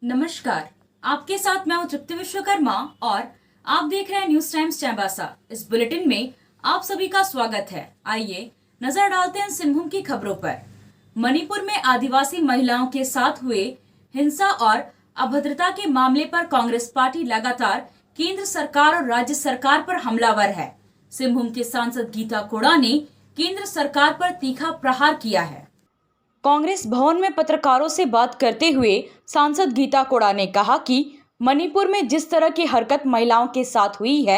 नमस्कार, आपके साथ मैं हूं तृप्ति विश्वकर्मा और आप देख रहे हैं न्यूज टाइम्स चाईबासा। इस बुलेटिन में आप सभी का स्वागत है। आइए नजर डालते हैं सिंहभूम की खबरों पर। मणिपुर में आदिवासी महिलाओं के साथ हुए हिंसा और अभद्रता के मामले पर कांग्रेस पार्टी लगातार केंद्र सरकार और राज्य सरकार पर हमलावर है। सिंहभूम के सांसद गीता कोड़ा ने केंद्र सरकार पर तीखा प्रहार किया है। कांग्रेस भवन में पत्रकारों से बात करते हुए सांसद गीता कोड़ा ने कहा कि मणिपुर में जिस तरह की हरकत महिलाओं के साथ हुई है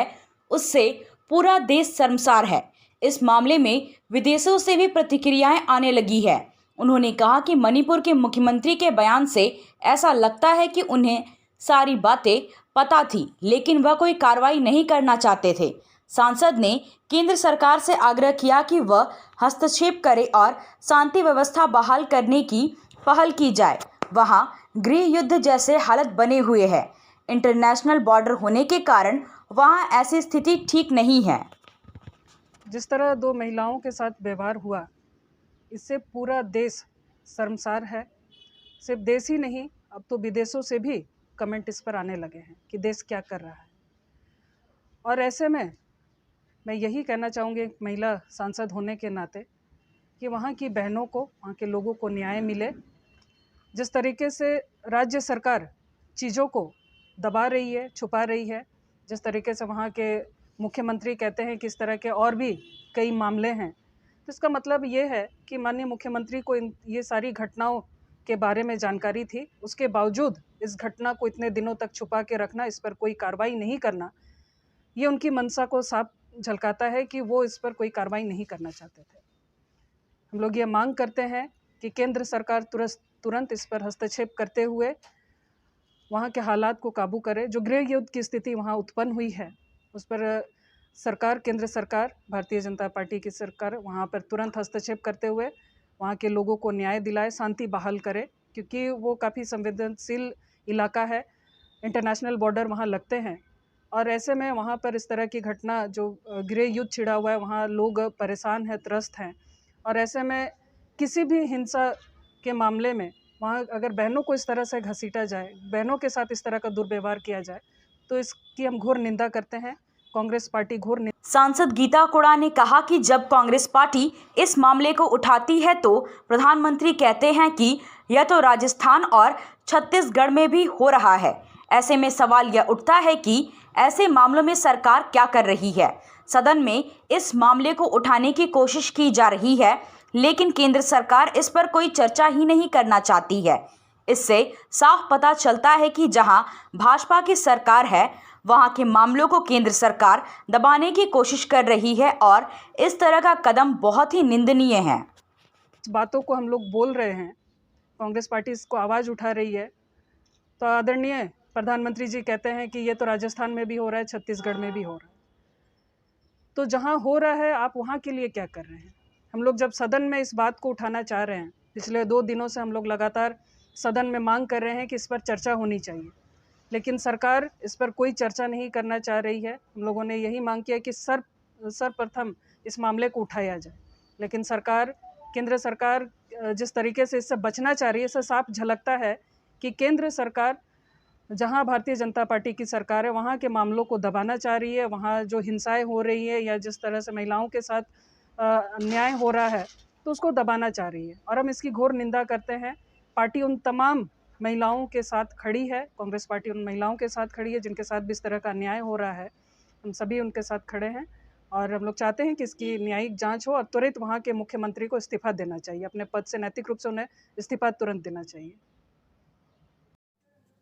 उससे पूरा देश शर्मसार है। इस मामले में विदेशों से भी प्रतिक्रियाएं आने लगी है। उन्होंने कहा कि मणिपुर के मुख्यमंत्री के बयान से ऐसा लगता है कि उन्हें सारी बातें पता थी लेकिन वह कोई कार्रवाई नहीं करना चाहते थे। सांसद ने केंद्र सरकार से आग्रह किया कि वह हस्तक्षेप करे और शांति व्यवस्था बहाल करने की पहल की जाए। वहां गृह युद्ध जैसे हालत बने हुए हैं। इंटरनेशनल बॉर्डर होने के कारण वहां ऐसी स्थिति ठीक नहीं है। जिस तरह दो महिलाओं के साथ व्यवहार हुआ, इससे पूरा देश शर्मसार है। सिर्फ देश ही नहीं, अब तो विदेशों से भी कमेंट इस पर आने लगे हैं कि देश क्या कर रहा है। और ऐसे में मैं यही कहना चाहूँगी एक महिला सांसद होने के नाते कि वहाँ की बहनों को, वहाँ के लोगों को न्याय मिले। जिस तरीके से राज्य सरकार चीज़ों को दबा रही है, छुपा रही है, जिस तरीके से वहाँ के मुख्यमंत्री कहते हैं कि इस तरह के और भी कई मामले हैं, तो इसका मतलब ये है कि माननीय मुख्यमंत्री को ये सारी घटनाओं के बारे में जानकारी थी। उसके बावजूद इस घटना को इतने दिनों तक छुपा के रखना, इस पर कोई कार्रवाई नहीं करना, ये उनकी मंशा को साफ झलकाता है कि वो इस पर कोई कार्रवाई नहीं करना चाहते थे। हम लोग ये मांग करते हैं कि केंद्र सरकार तुरंत इस पर हस्तक्षेप करते हुए वहाँ के हालात को काबू करे। जो गृह युद्ध की स्थिति वहाँ उत्पन्न हुई है, उस पर सरकार, केंद्र सरकार, भारतीय जनता पार्टी की सरकार वहाँ पर तुरंत हस्तक्षेप करते हुए वहाँ के लोगों को न्याय दिलाए, शांति बहाल करे, क्योंकि वो काफ़ी संवेदनशील इलाका है। इंटरनेशनल बॉर्डर वहाँ लगते हैं और ऐसे में वहाँ पर इस तरह की घटना, जो गृह युद्ध छिड़ा हुआ है, वहाँ लोग परेशान हैं, त्रस्त हैं। और ऐसे में किसी भी हिंसा के मामले में वहाँ अगर बहनों को इस तरह से घसीटा जाए, बहनों के साथ इस तरह का दुर्व्यवहार किया जाए, तो इसकी हम घोर निंदा करते हैं। कांग्रेस पार्टी घोर सांसद गीता कोड़ा ने कहा कि जब कांग्रेस पार्टी इस मामले को उठाती है तो प्रधानमंत्री कहते हैं कि यह तो राजस्थान और छत्तीसगढ़ में भी हो रहा है। ऐसे में सवाल यह उठता है कि ऐसे मामलों में सरकार क्या कर रही है। सदन में इस मामले को उठाने की कोशिश की जा रही है लेकिन केंद्र सरकार इस पर कोई चर्चा ही नहीं करना चाहती है। इससे साफ पता चलता है कि जहां भाजपा की सरकार है वहां के मामलों को केंद्र सरकार दबाने की कोशिश कर रही है और इस तरह का कदम बहुत ही निंदनीय है। बातों को हम लोग बोल रहे हैं, कांग्रेस पार्टी इसको आवाज़ उठा रही है, तो आदरणीय प्रधानमंत्री जी कहते हैं कि ये तो राजस्थान में भी हो रहा है, छत्तीसगढ़ में भी हो रहा है। तो जहाँ हो रहा है आप वहाँ के लिए क्या कर रहे हैं? हम लोग जब सदन में इस बात को उठाना चाह रहे हैं, पिछले 2 दिनों से हम लोग लगातार सदन में मांग कर रहे हैं कि इस पर चर्चा होनी चाहिए, लेकिन सरकार इस पर कोई चर्चा नहीं करना चाह रही है। हम लोगों ने यही मांग किया कि सर्वप्रथम इस मामले को उठाया जाए, लेकिन सरकार, केंद्र सरकार जिस तरीके से इससे बचना चाह रही है, इससे साफ झलकता है कि केंद्र सरकार, जहां भारतीय जनता पार्टी की सरकार है, वहां के मामलों को दबाना चाह रही है। वहां जो हिंसाएं हो रही है या जिस तरह से महिलाओं के साथ अन्याय हो रहा है, तो उसको दबाना चाह रही है और हम इसकी घोर निंदा करते हैं। पार्टी उन तमाम महिलाओं के साथ खड़ी है, कांग्रेस पार्टी उन महिलाओं के साथ खड़ी है जिनके साथ भी इस तरह का अन्याय हो रहा है। हम सभी उनके साथ खड़े हैं और हम लोग चाहते हैं कि इसकी न्यायिक जांच हो और तुरंत वहाँ के मुख्यमंत्री को इस्तीफा देना चाहिए। अपने पद से नैतिक रूप से उन्हें इस्तीफा तुरंत देना चाहिए।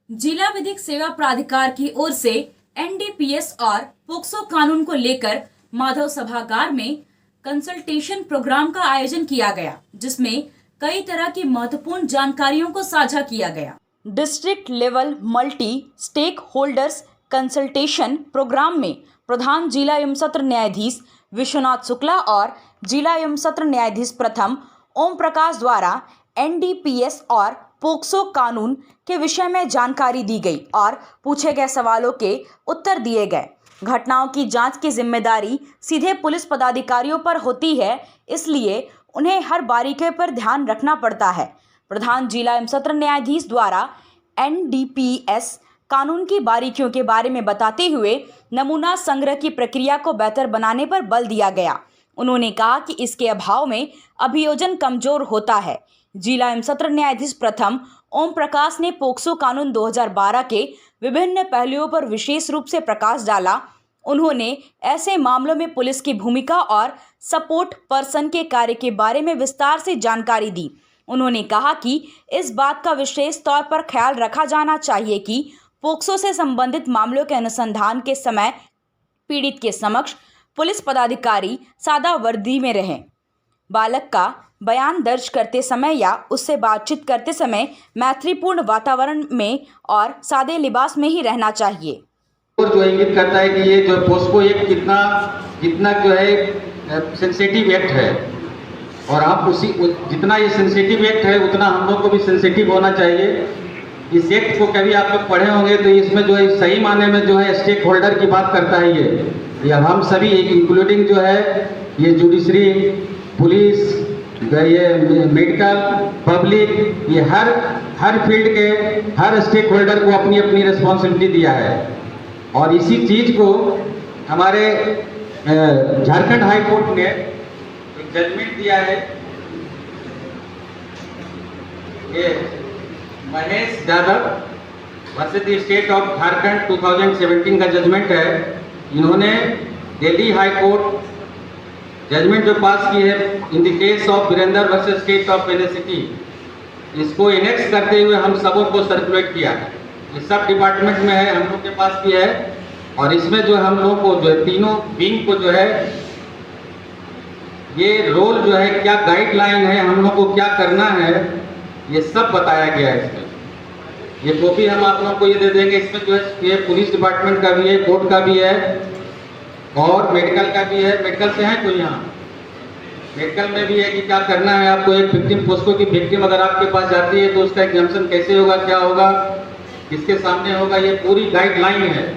जिला विधिक सेवा प्राधिकार की ओर से एनडीपीएस और पोक्सो कानून को लेकर माधव सभागार में कंसल्टेशन प्रोग्राम का आयोजन किया गया, जिसमें कई तरह की महत्वपूर्ण जानकारियों को साझा किया गया। District level multi stakeholders consultation programme में प्रधान जिला एवं सत्र न्यायाधीश विश्वनाथ शुक्ला और जिला एवं सत्र न्यायाधीश प्रथम ओम प्रकाश द्वारा एनडीपीएस और पोक्सो कानून के विषय में जानकारी दी गई और पूछे गए सवालों के उत्तर दिए गए। घटनाओं की जांच की जिम्मेदारी सीधे पुलिस पदाधिकारियों पर होती है, इसलिए उन्हें हर बारीकी पर ध्यान रखना पड़ता है। प्रधान जिला एवं सत्र न्यायाधीश द्वारा NDPS कानून की बारीकियों के बारे में बताते हुए नमूना संग्रह की प्रक्रिया को बेहतर बनाने पर बल दिया गया। उन्होंने कहा कि इसके अभाव में अभियोजन कमजोर होता है। जिला एवं सत्र न्यायाधीश प्रथम ओम प्रकाश ने पोक्सो कानून 2012 के विभिन्न पहलुओं पर विशेष रूप से प्रकाश डाला। उन्होंने ऐसे मामलों में पुलिस की भूमिका और सपोर्ट पर्सन के कार्य के बारे में विस्तार से जानकारी दी। उन्होंने कहा कि इस बात का विशेष तौर पर ख्याल रखा जाना चाहिए कि पोक्सो से संबंधित मामलों के अनुसंधान के समय पीड़ित के समक्ष पुलिस पदाधिकारी सादा वर्दी में रहें। बालक का बयान दर्ज करते समय या उससे बातचीत करते समय मैत्रीपूर्ण वातावरण में और सादे लिबास में ही रहना चाहिए। और जो इंगित करता है कि ये जो पोस्को एक कितना जो है सेंसिटिव एक्ट है, और आप उसी जितना ये सेंसिटिव एक्ट है उतना हम लोग को भी सेंसिटिव होना चाहिए। इस एक्ट को कभी आप लोग पढ़े होंगे तो इसमें जो है सही माने में जो है स्टेक होल्डर की बात करता है ये हम सभी इंक्लूडिंग जो है ये जुडिशरी, पुलिस, ये मेडिकल, पब्लिक, ये हर फील्ड के हर स्टेक होल्डर को अपनी अपनी रिस्पॉन्सिबिलिटी दिया है। और इसी चीज को हमारे झारखंड हाई कोर्ट ने एक जजमेंट दिया है। ये Mahesh Yadav versus state of Jharkhand 2017 का जजमेंट है। इन्होंने दिल्ली हाई कोर्ट जजमेंट जो पास की है in the case of Virendra versus state of NST, इसको इनेक्स करते हुए हम सबों को सर्कुलेट किया है। ये सब डिपार्टमेंट में है, हम लोग के पास भी है। और इसमें जो हम लोग को जो है तीनों विंग को जो है ये रोल जो है क्या गाइडलाइन है, हम लोग को क्या करना है, ये सब बताया गया है इसमें। ये कॉपी हम आप लोग को ये दे देंगे। इसमें जो है ये पुलिस डिपार्टमेंट का भी है, कोर्ट का भी है और मेडिकल का भी है। मेडिकल से है कोई यहाँ? मेडिकल में भी है कि क्या करना है आपको। एक विक्टिम, पोस्को की विक्टिम अगर आपके पास जाती है तो उसका एग्जाम्पशन कैसे होगा, क्या होगा, किसके सामने होगा, ये पूरी गाइडलाइन है।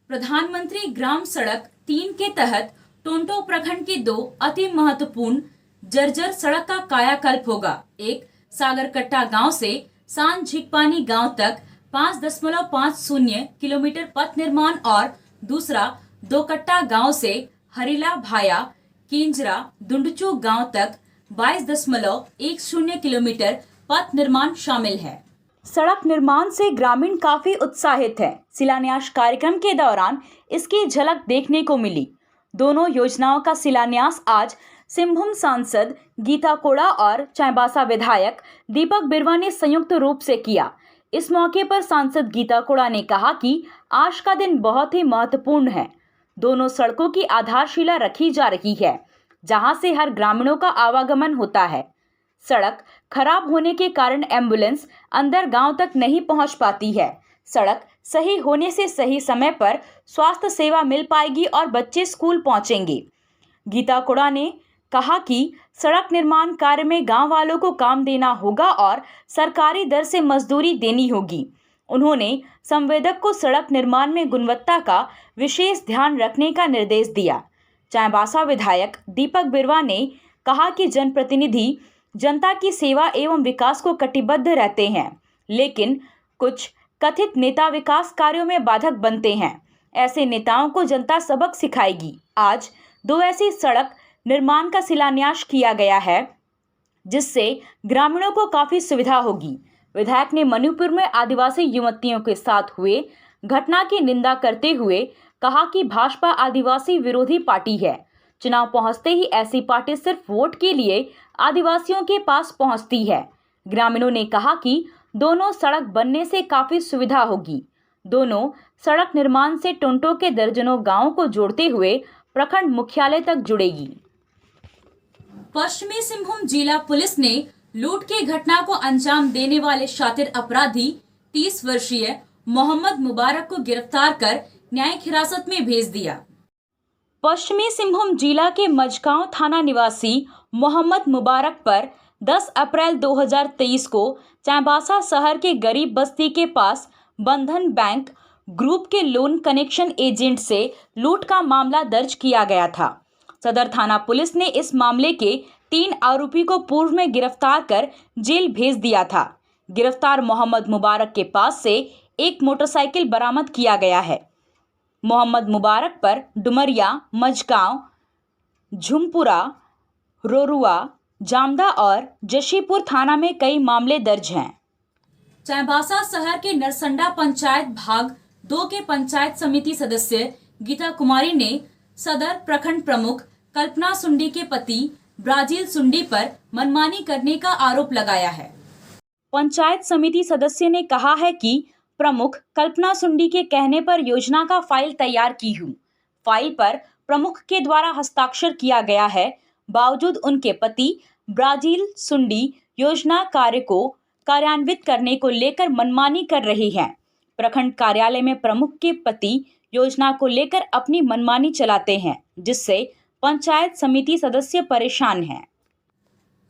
प्रधानमंत्री ग्राम सड़क 3 के तहत टोंटो प्रखंड की 2 अति महत्वपूर्ण जर्जर सड़क का कायाकल्प होगा। एक सागरकट्टा गांव से सान झिकपानी गांव तक 5.50 किलोमीटर पथ निर्माण और दूसरा दोकट्टा गांव से हरिला भाया किंजरा दुंडचू गांव तक 22.10 किलोमीटर पथ निर्माण शामिल है। सड़क निर्माण से ग्रामीण काफी उत्साहित हैं। शिलान्यास कार्यक्रम के दौरान इसकी झलक देखने को मिली। दोनों योजनाओं का शिलान्यास आज सिंहभूम सांसद गीता कोड़ा और चाईबासा विधायक दीपक बिरुवा ने संयुक्त रूप से किया। इस मौके पर सांसद गीता कोड़ा ने कहा कि आज का दिन बहुत ही महत्वपूर्ण है। दोनों सड़कों की आधारशिला रखी जा रही है, जहां से हर ग्रामीणों का आवागमन होता है। सड़क खराब होने के कारण एम्बुलेंस अंदर गांव तक नहीं पहुंच पाती है। सड़क सही होने से सही समय पर स्वास्थ्य सेवा मिल पाएगी और बच्चे स्कूल पहुंचेंगे। गीता कोड़ा ने कहा कि सड़क निर्माण कार्य में गांव वालों को काम देना होगा और सरकारी दर से मजदूरी देनी होगी। उन्होंने संवेदक को सड़क निर्माण में गुणवत्ता का विशेष ध्यान रखने का निर्देश दिया। चाईबासा विधायक दीपक बिरुवा ने कहा कि जनप्रतिनिधि जनता की सेवा एवं विकास को कटिबद्ध रहते हैं, लेकिन कुछ कथित नेता विकास कार्यों में बाधक बनते हैं। ऐसे नेताओं को जनता सबक सिखाएगी। आज 2 ऐसी सड़क निर्माण का शिलान्यास किया गया है, जिससे ग्रामीणों को काफी सुविधा होगी। विधायक ने मणिपुर में आदिवासी युवतियों के साथ हुए घटना की निंदा करते हुए कहा कि भाजपा आदिवासी विरोधी पार्टी है। चुनाव पहुंचते ही ऐसी पार्टी सिर्फ वोट के लिए आदिवासियों के पास पहुंचती है। ग्रामीणों ने कहा कि दोनों सड़क बनने से काफी सुविधा होगी। दोनों सड़क निर्माण से टोंटो के दर्जनों गांवों को जोड़ते हुए प्रखंड मुख्यालय तक जुड़ेगी। पश्चिमी सिंहभूम जिला पुलिस ने लूट की घटना को अंजाम देने वाले शातिर अपराधी 30 वर्षीय मोहम्मद मुबारक को गिरफ्तार कर न्यायिक हिरासत में भेज दिया। पश्चिमी सिंहभूम जिला के मजगांव थाना निवासी मोहम्मद मुबारक पर 10 अप्रैल 2023 को चाईबासा शहर के गरीब बस्ती के पास बंधन बैंक ग्रुप के लोन कनेक्शन एजेंट से लूट का मामला दर्ज किया गया था। सदर थाना पुलिस ने इस मामले के 3 आरोपी को पूर्व में गिरफ्तार कर जेल भेज दिया था। गिरफ्तार मोहम्मद मुबारक के पास से एक मोटरसाइकिल बरामद किया गया है। मोहम्मद मुबारक पर डुमरिया, मजगांव, झुमपुरा, रोरुआ, जामदा और जशीपुर थाना में कई मामले दर्ज हैं। चाईबासा शहर के नरसंडा पंचायत भाग 2 के पंचायत समिति सदस्य गीता कुमारी ने सदर प्रखंड प्रमुख कल्पना सुंडी के पति ब्राजील सुंडी पर मनमानी करने का आरोप लगाया है। पंचायत समिति सदस्य ने कहा है कि प्रमुख कल्पना सुंडी के कहने पर योजना का फाइल तैयार की हूँ। फाइल पर प्रमुख के द्वारा हस्ताक्षर किया गया है, बावजूद उनके पति ब्राजील सुंडी योजना कार्य को कार्यान्वित करने को लेकर मनमानी कर रही हैं। प्रखंड कार्यालय में प्रमुख के पति योजना को लेकर अपनी मनमानी चलाते हैं, जिससे पंचायत समिति सदस्य परेशान हैं।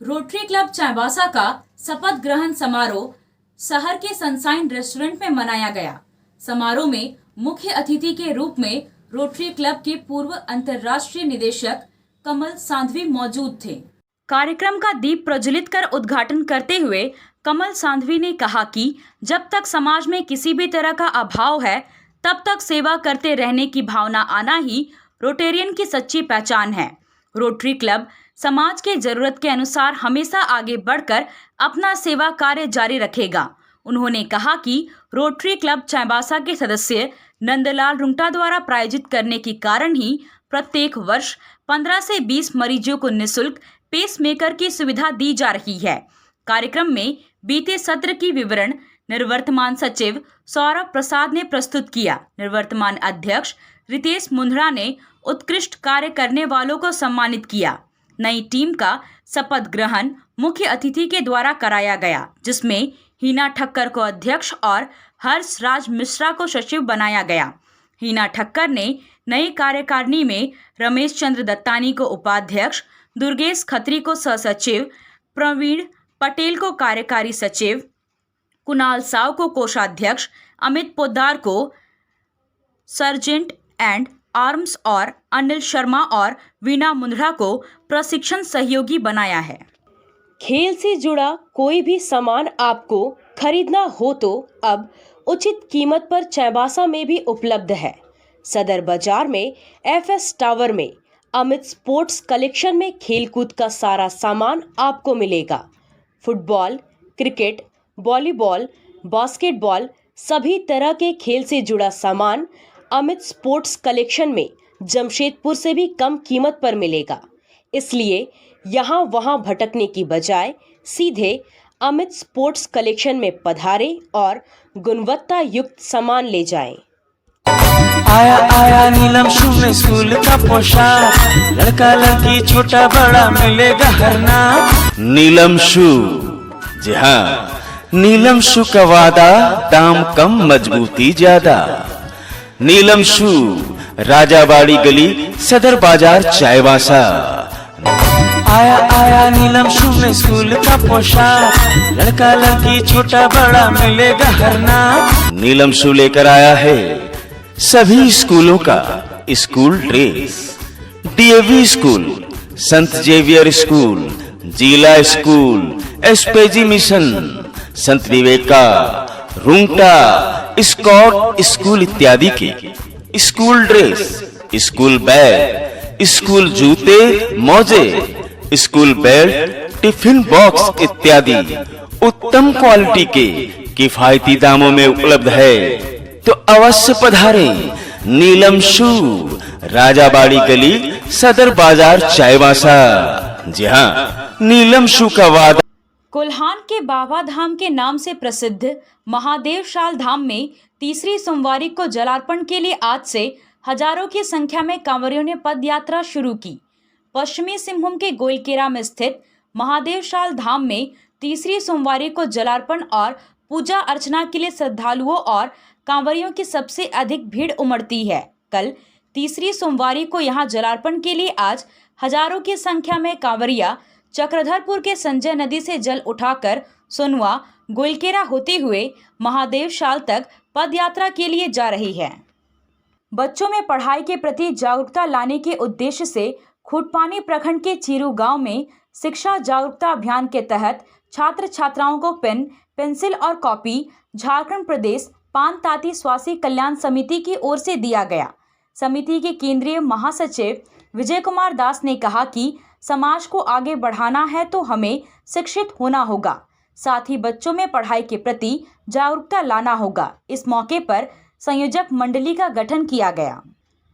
रोटरी क्लब चाईबासा का शपथ ग्रहण समारोह शहर के सनशाइन रेस्टोरेंट में मनाया गया। समारोह में मुख्य अतिथि के रूप में रोटरी क्लब के पूर्व अंतर्राष्ट्रीय निदेशक कमल सांधवी मौजूद थे। कार्यक्रम का दीप प्रज्वलित कर उद्घाटन करते हुए कमल सांधवी ने कहा कि जब तक समाज में किसी भी तरह का अभाव है, तब तक सेवा करते रहने की भावना आना ही रोटेरियन की सच्ची पहचान है। रोटरी क्लब समाज के जरूरत के अनुसार हमेशा आगे बढ़कर अपना सेवा कार्य जारी रखेगा। उन्होंने कहा कि रोटरी क्लब चाईबासा के सदस्य नंदलाल रुंगटा द्वारा प्रायोजित करने के कारण ही प्रत्येक वर्ष 15 से 20 मरीजों को निःशुल्क पेसमेकर की सुविधा दी जा रही है। कार्यक्रम में बीते सत्र की विवरण निर्वर्तमान सचिव सौरभ प्रसाद ने प्रस्तुत किया। निर्वर्तमान अध्यक्ष रितेश मुंद्रा ने उत्कृष्ट कार्य करने वालों को सम्मानित किया। नई टीम का शपथ ग्रहण मुख्य अतिथि के द्वारा कराया गया, जिसमें हीना ठक्कर को अध्यक्ष और हर्ष राज मिश्रा को सचिव बनाया गया। हीना ठक्कर ने नई कार्यकारिणी में रमेश चंद्र दत्तानी को उपाध्यक्ष, दुर्गेश खत्री को सहसचिव, प्रवीण पटेल को कार्यकारी सचिव, कुणाल साव को कोषाध्यक्ष, अमित पोद्दार को सर्जेंट एंड आर्म्स और अनिल शर्मा और वीना मुंद्रा को प्रशिक्षण सहयोगी बनाया है। खेल से जुड़ा कोई भी सामान आपको खरीदना हो तो अब उचित कीमत पर चाईबासा में भी उपलब्ध है। सदर बाजार में FS टावर में अमित स्पोर्ट्स कलेक्शन में खेलकूद का सारा सामान आपको मिलेगा। फुटबॉल, क्रिकेट, वॉलीबॉल, बास्केटबॉल, सभी तरह के खेल से जुड़ा सामान अमित स्पोर्ट्स कलेक्शन में जमशेदपुर से भी कम कीमत पर मिलेगा। इसलिए यहाँ वहाँ भटकने की बजाय सीधे अमित स्पोर्ट्स कलेक्शन में पधारें और गुणवत्ता युक्त सामान ले जाएं। आया आया नीलम शू में स्कूल का पोशाक, लड़का लड़की छोटा बड़ा मिलेगा हर नाम। नीलम शू, जी हाँ, नीलम शू का वादा, दाम कम मजबूती ज्यादा। नीलम शू, राजाबाड़ी गली, सदर बाजार, चाईबासा। आया आया नीलम शू में स्कूल का पोशाक, लड़का लड़की छोटा बड़ा मिलेगा हर नाम। नीलम शू लेकर आया है सभी स्कूलों का स्कूल ड्रेस। DAV स्कूल, संत जेवियर स्कूल, जिला स्कूल, SPG मिशन, संत विवेका, रुंगटा, स्कॉट स्कूल इत्यादि के school dress, school bag, school जूते, मोजे, स्कूल बेल्ट, टिफिन बॉक्स इत्यादि उत्तम क्वालिटी के किफायती दामों में उपलब्ध है। तो अवश्य पधारें। नीलम शू, राजाबाड़ी गली, सदर बाजार, चाईबासा। जी हाँ, नीलम शू का वादा। कोल्हान के बाबा धाम के नाम से प्रसिद्ध महादेव शाल धाम में तीसरी सोमवारी को जलार्पण के लिए आज से हजारों की संख्या में कांवरियों ने पद यात्रा शुरू की। पश्चिमी सिंहभूम के गोइलकेरा में स्थित महादेव शाल धाम में तीसरी सोमवारी को जलार्पण और पूजा अर्चना के लिए श्रद्धालुओं और कांवरियों की सबसे अधिक भीड़ उमड़ती है। कल तीसरी सोमवारी को यहां जलार्पण के लिए आज हजारों की संख्या में कांवरिया चक्रधरपुर के संजय नदी से जल उठाकर सोनुआ, गोइलकेरा होते हुए महादेव शाल तक पद यात्रा के लिए जा रही है। बच्चों में पढ़ाई के प्रति जागरूकता लाने के उद्देश्य से खुटपानी प्रखंड के चीरू गांव में शिक्षा जागरूकता अभियान के तहत छात्र छात्राओं को पेन, पेंसिल और कॉपी झारखंड प्रदेश पान ताती स्वास्थ्य कल्याण समिति की ओर से दिया गया। समिति के केंद्रीय महासचिव विजय कुमार दास ने कहा कि समाज को आगे बढ़ाना है तो हमें शिक्षित होना होगा, साथ ही बच्चों में पढ़ाई के प्रति जागरूकता लाना होगा। इस मौके पर संयोजक मंडली का गठन किया गया।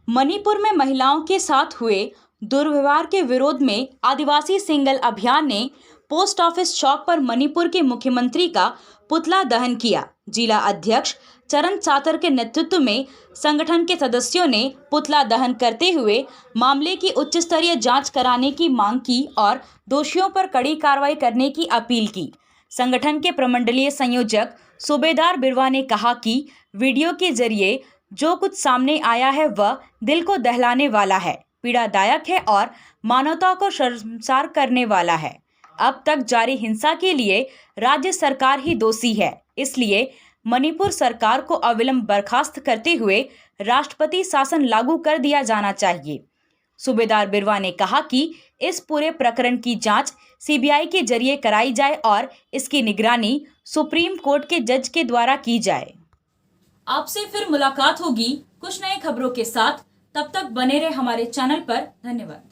मणिपुर में महिलाओं के साथ हुए दुर्व्यवहार के विरोध में आदिवासी सिंगल अभियान ने पोस्ट ऑफिस चौक पर मणिपुर के मुख्यमंत्री का पुतला दहन किया। जिला अध्यक्ष चरण चातर के नेतृत्व में संगठन के सदस्यों ने पुतला दहन करते हुए मामले की उच्च स्तरीय जांच कराने की मांग की और दोषियों पर कड़ी कार्रवाई करने की अपील की। संगठन के प्रमंडलीय संयोजक सूबेदार बिरवा ने कहा कि वीडियो के जरिए जो कुछ सामने आया है वह दिल को दहलाने वाला है, पीड़ादायक है और मानवता को शर्मसार करने वाला है। अब तक जारी हिंसा के लिए राज्य सरकार ही दोषी है, इसलिए मणिपुर सरकार को अविलंब बर्खास्त करते हुए राष्ट्रपति शासन लागू कर दिया जाना चाहिए। सूबेदार बिरवा ने कहा कि इस पूरे प्रकरण की जांच सीबीआई के जरिए कराई जाए और इसकी निगरानी सुप्रीम कोर्ट के जज के द्वारा की जाए। आपसे फिर मुलाकात होगी कुछ नई खबरों के साथ, तब तक बने रहे हमारे चैनल पर। धन्यवाद।